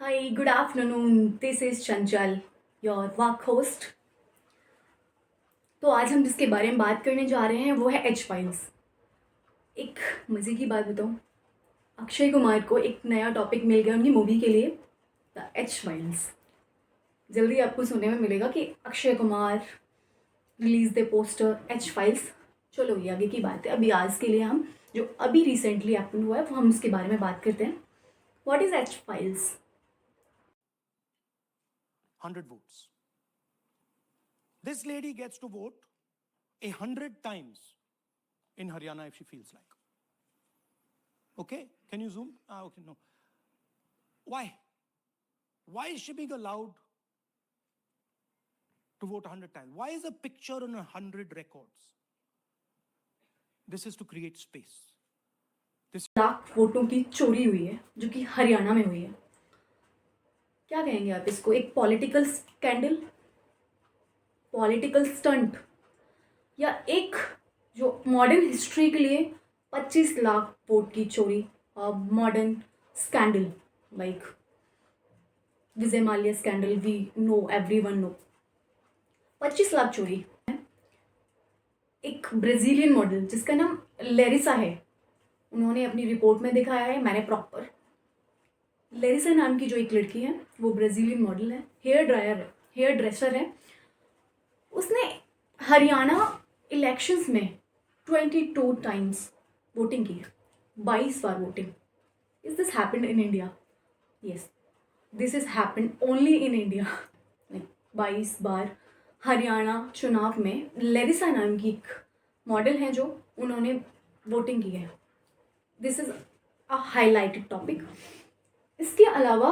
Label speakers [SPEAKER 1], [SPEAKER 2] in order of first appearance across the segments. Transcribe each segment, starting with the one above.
[SPEAKER 1] Hi, good afternoon. This is Chanchal, your work host. तो आज हम जिसके बारे में बात करने जा रहे हैं वो है एच फाइल्स। एक मज़े की बात बताऊँ, अक्षय कुमार को एक नया टॉपिक मिल गया उनकी मूवी के लिए, द एच फाइल्स। जल्दी आपको सुनने में मिलेगा कि Akshay Kumar release the poster H files. चलो ये आगे की बात है। अभी आज के लिए हम जो अभी रिसेंटली हैपन हुआ है वो हम उसके बारे में बात करते हैं। What is H files?
[SPEAKER 2] 100 votes. This lady gets to vote 100 times in Haryana if she feels like. Okay? Can you zoom? Okay, no. Why? Why is she being allowed to vote 100 times? Why is a picture on 100 records? This is to create space.
[SPEAKER 1] Lakh वोटों की चोरी हुई है जो कि हरियाणा में हुई है। क्या कहेंगे आप इसको? एक पॉलिटिकल स्कैंडल, पॉलिटिकल स्टंट, या एक जो मॉडर्न हिस्ट्री के लिए 25 लाख वोट की चोरी, modern scandal like Vijay Mallya scandal, we know, everyone know. 25 lakh चोरी। एक ब्राज़ीलियन मॉडल जिसका नाम लेरिसा है, उन्होंने अपनी रिपोर्ट में दिखाया है, मैंने प्रॉपर लेरिसा नाम की जो एक लड़की है वो ब्राज़ीलियन मॉडल है, हेयर ड्रेसर है। उसने हरियाणा इलेक्शंस में 22 टाइम्स वोटिंग की है, 22 बार voting. Is this happened in India? Yes, this is happened only in India. 22 बार हरियाणा चुनाव में लेरिसा नाम की एक मॉडल है जो उन्होंने वोटिंग की है। This is a highlighted topic. इसके अलावा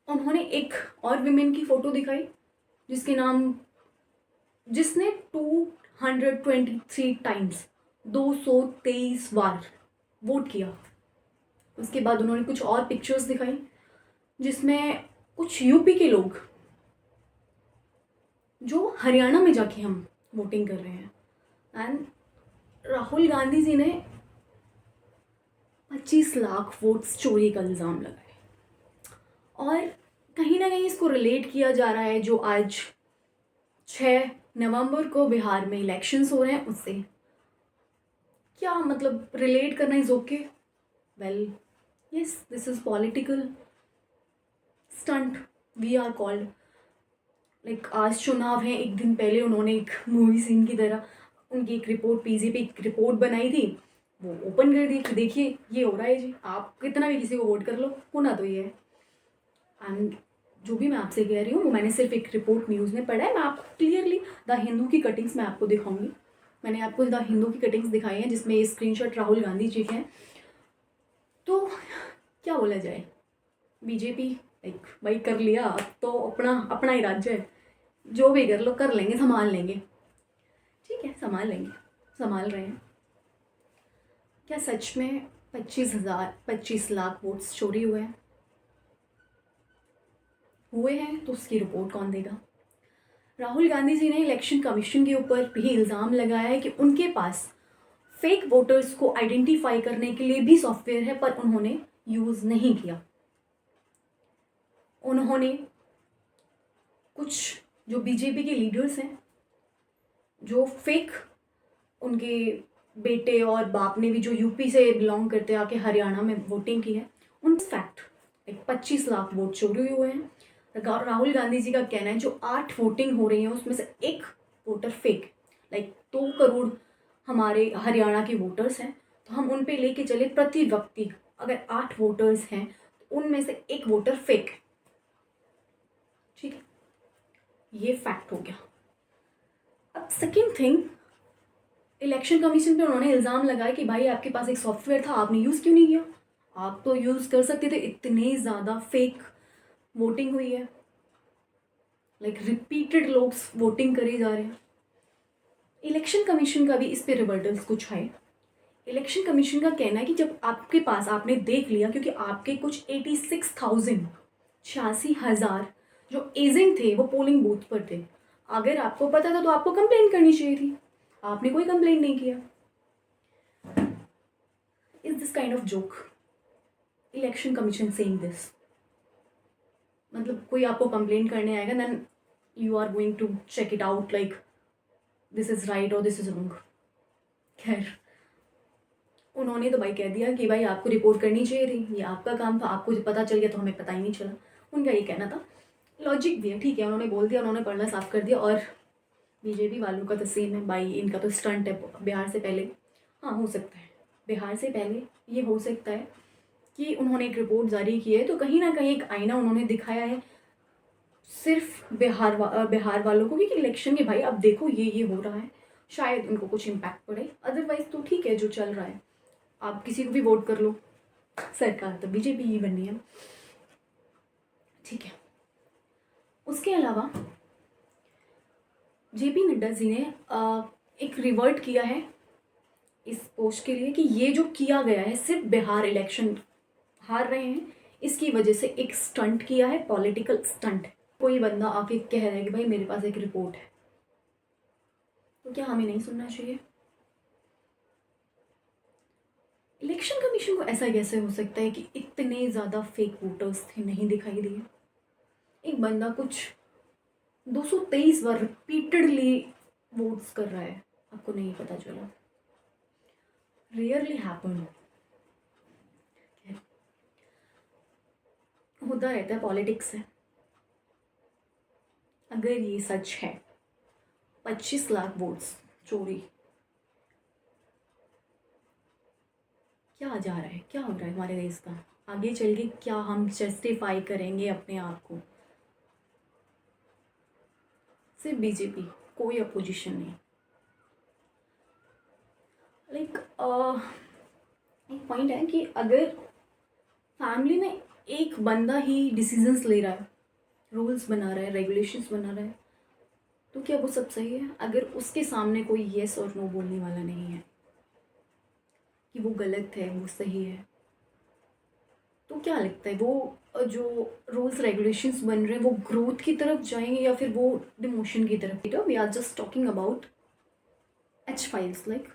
[SPEAKER 1] उन्होंने एक और विमेन की फ़ोटो दिखाई जिसने 223 टाइम्स, 223 बार वोट किया। उसके बाद उन्होंने कुछ और पिक्चर्स दिखाई जिसमें कुछ यूपी के लोग जो हरियाणा में जाके हम वोटिंग कर रहे हैं, एंड राहुल गांधी जी ने 25 लाख वोट्स चोरी का इल्ज़ाम लगाए। और कहीं ना कहीं इसको रिलेट किया जा रहा है जो आज 6 नवंबर को बिहार में इलेक्शंस हो रहे हैं उससे। क्या मतलब रिलेट करना is okay? Well yes, this is political stunt we are called. Like आज चुनाव है, एक दिन पहले उन्होंने एक मूवी सीन की तरह उनकी एक रिपोर्ट, पीजी पे एक रिपोर्ट बनाई थी, वो ओपन कर दी कि देखिए ये हो रहा है जी, आप कितना भी किसी को वोट कर लो, होना तो ये है। एंड जो भी मैं आपसे कह रही हूँ वो मैंने सिर्फ एक रिपोर्ट न्यूज़ में पढ़ा है। मैं आपको क्लियरली द हिंदू की कटिंग्स मैं आपको दिखाऊंगी। मैंने आपको द हिंदू की कटिंग्स दिखाई हैं जिसमें ये स्क्रीनशॉट राहुल गांधी जी के हैं। तो क्या बोला जाए, बीजेपी एक भाई कर लिया, अब तो अपना अपना ही राज्य है, जो भी कर लो कर लेंगे, संभाल लेंगे। ठीक है, संभाल लेंगे, संभाल रहे हैं। क्या सच में 25 लाख वोट्स चोरी हुए हैं तो उसकी रिपोर्ट कौन देगा? राहुल गांधी जी ने इलेक्शन कमीशन के ऊपर भी इल्ज़ाम लगाया है कि उनके पास फेक वोटर्स को आइडेंटिफाई करने के लिए भी सॉफ्टवेयर है, पर उन्होंने यूज़ नहीं किया। उन्होंने कुछ जो बीजेपी के लीडर्स हैं जो फेक, उनके बेटे और बाप ने भी जो यूपी से बिलोंग करते आके हरियाणा में वोटिंग की है, उन फैक्ट एक 25 लाख वोट चोरी हुए हैं। राहुल गांधी जी का कहना है जो 8 वोटिंग हो रही है उसमें से एक वोटर फेक, लाइक 2 करोड़ हमारे हरियाणा के वोटर्स हैं, तो हम उन पे लेके चले प्रति व्यक्ति अगर 8 वोटर्स हैं तो उनमें से एक वोटर फेक है। ठीक है, ये फैक्ट हो गया। अब सेकेंड थिंग, इलेक्शन कमीशन पे उन्होंने इल्ज़ाम लगाया कि भाई आपके पास एक सॉफ्टवेयर था, आपने यूज़ क्यों नहीं किया? आप तो यूज़ कर सकते थे, इतने ज़्यादा फेक वोटिंग हुई है, लाइक रिपीटेड लोग वोटिंग करे जा रहे हैं। इलेक्शन कमीशन का भी इस पे रिबर्टल्स कुछ है। इलेक्शन कमीशन का कहना है कि जब आपके पास आपने देख लिया, क्योंकि आपके कुछ 86,000 जो एजेंट थे वो पोलिंग बूथ पर थे, अगर आपको पता था तो आपको कंप्लेंट करनी चाहिए थी, आपने कोई कंप्लेंट नहीं किया। Is this kind of joke? Election commission saying this. मतलब कोई आपको कंप्लेंट करने आएगा, then you are going to check it out like this is right और दिस इज़ रॉन्ग। खैर, उन्होंने तो भाई कह दिया कि भाई आपको रिपोर्ट करनी चाहिए थी, ये आपका काम था, आपको जब पता चल गया तो हमें पता ही नहीं चला। उनका ये कहना था। लॉजिक भी है, ठीक है, उन्होंने बोल दिया, उन्होंने पर्दा साफ कर दिया। और बीजेपी वालों का तो सेम है भाई, इनका तो स्टंट है बिहार से पहले। हाँ, हो सकता है बिहार से पहले ये हो सकता है कि उन्होंने एक रिपोर्ट जारी की है, तो कहीं ना कहीं एक आईना उन्होंने दिखाया है सिर्फ बिहार वालों को कि इलेक्शन के भाई अब देखो ये हो रहा है, शायद उनको कुछ इम्पैक्ट पड़े। अदरवाइज तो ठीक है जो चल रहा है, आप किसी को भी वोट कर लो, सरकार तो बीजेपी ही बननी है, ठीक है। उसके अलावा जेपी नड्डा जी ने एक रिवर्ट किया है इस पोस्ट के लिए कि ये जो किया गया है सिर्फ बिहार इलेक्शन हार रहे हैं इसकी वजह से एक स्टंट किया है, पॉलिटिकल स्टंट। कोई बंदा आके कह रहा है कि भाई मेरे पास एक रिपोर्ट है, तो क्या हमें नहीं सुनना चाहिए? इलेक्शन कमीशन को ऐसा कैसे हो सकता है कि इतने ज़्यादा फेक वोटर्स थे, नहीं दिखाई दिए? एक बंदा कुछ 223 बार रिपीटेडली वोट्स कर रहा है, आपको नहीं पता चला? Rarely happen. होता रहता है, पॉलिटिक्स है। अगर ये सच है, 25 लाख वोट्स चोरी, क्या जा रहा है, क्या हो रहा है हमारे देश का? आगे चल के क्या हम जस्टिफाई करेंगे अपने आप को? सिर्फ बीजेपी, कोई अपोजिशन नहीं। लाइक एक पॉइंट है कि अगर फैमिली में एक बंदा ही डिसीजंस ले रहा है, रूल्स बना रहा है, रेगुलेशंस बना रहा है, तो क्या वो सब सही है? अगर उसके सामने कोई येस और नो बोलने वाला नहीं है कि वो गलत है वो सही है, तो क्या लगता है वो जो रूल्स रेगुलेशंस बन रहे हैं वो ग्रोथ की तरफ जाएंगे या फिर वो डिमोशन की तरफ? We are just talking about H files. Like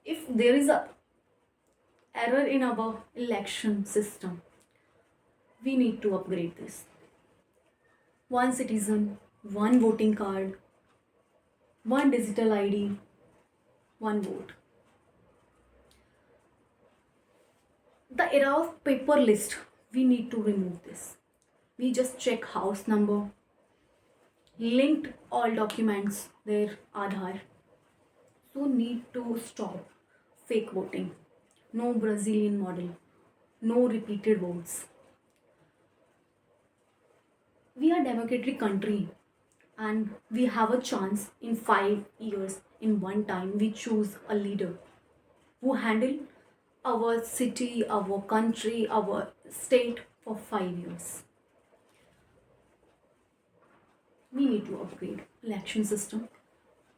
[SPEAKER 1] if there is a error in our election system, we need to upgrade this. One citizen, one voting card, one digital ID, one vote. The era of paper list, we need to remove this. We just check house number, linked all documents, their Aadhaar. So need to stop fake voting. No Brazilian model, no repeated votes. We are a democratic country and we have a chance in 5 years in one time we choose a leader who handle our city, our country, our state for 5 years. We need to upgrade election system.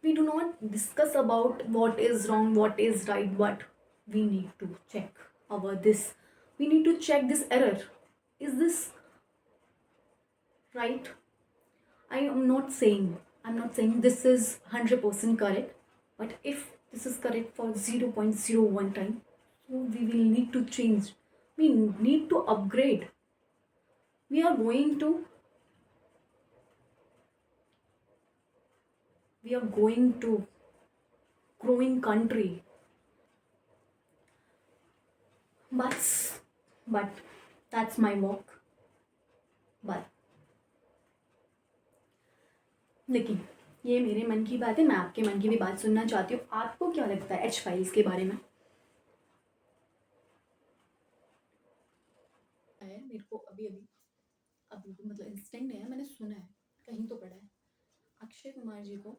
[SPEAKER 1] We do not discuss about what is wrong, what is right, but we need to check our this. We need to check this error. Is this right? I'm not saying this is 100% correct, but if this is correct for 0.01 time, so we will need to change. We need to upgrade. We are going to growing country. But that's my work. But लेकिन ये मेरे मन की बात है, मैं आपके मन की भी बात सुनना चाहती हूँ। आपको क्या लगता है एच फाइल्स के बारे में? है मेरे को अभी अभी अभी भी, मतलब इंस्टेंट नहीं है, मैंने सुना है, कहीं तो पढ़ा है। अक्षय कुमार जी को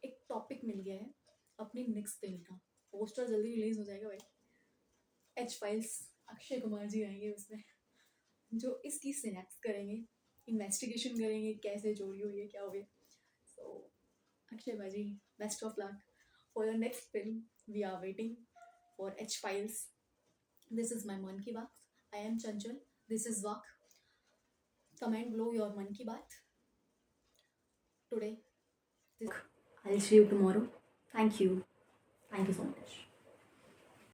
[SPEAKER 1] एक टॉपिक मिल गया है अपनी नेक्स्ट फिल्म का। पोस्टर जल्दी रिलीज हो जाएगा भाई। एच फाइल्स, अक्षय कुमार जी आएंगे उसमें, जो इसकी सिनेक्स करेंगे, इन्वेस्टिगेशन करेंगे कैसे चोरी हुई है, क्या हो गया। सो अक्षय भाजी, best of luck for your next film. We are waiting for H files. This is my Mann Ki Baat. I am Chanchal, this is वाक। Comment below your मन की बात today. I'll see you tomorrow. Thank you. Thank you so much.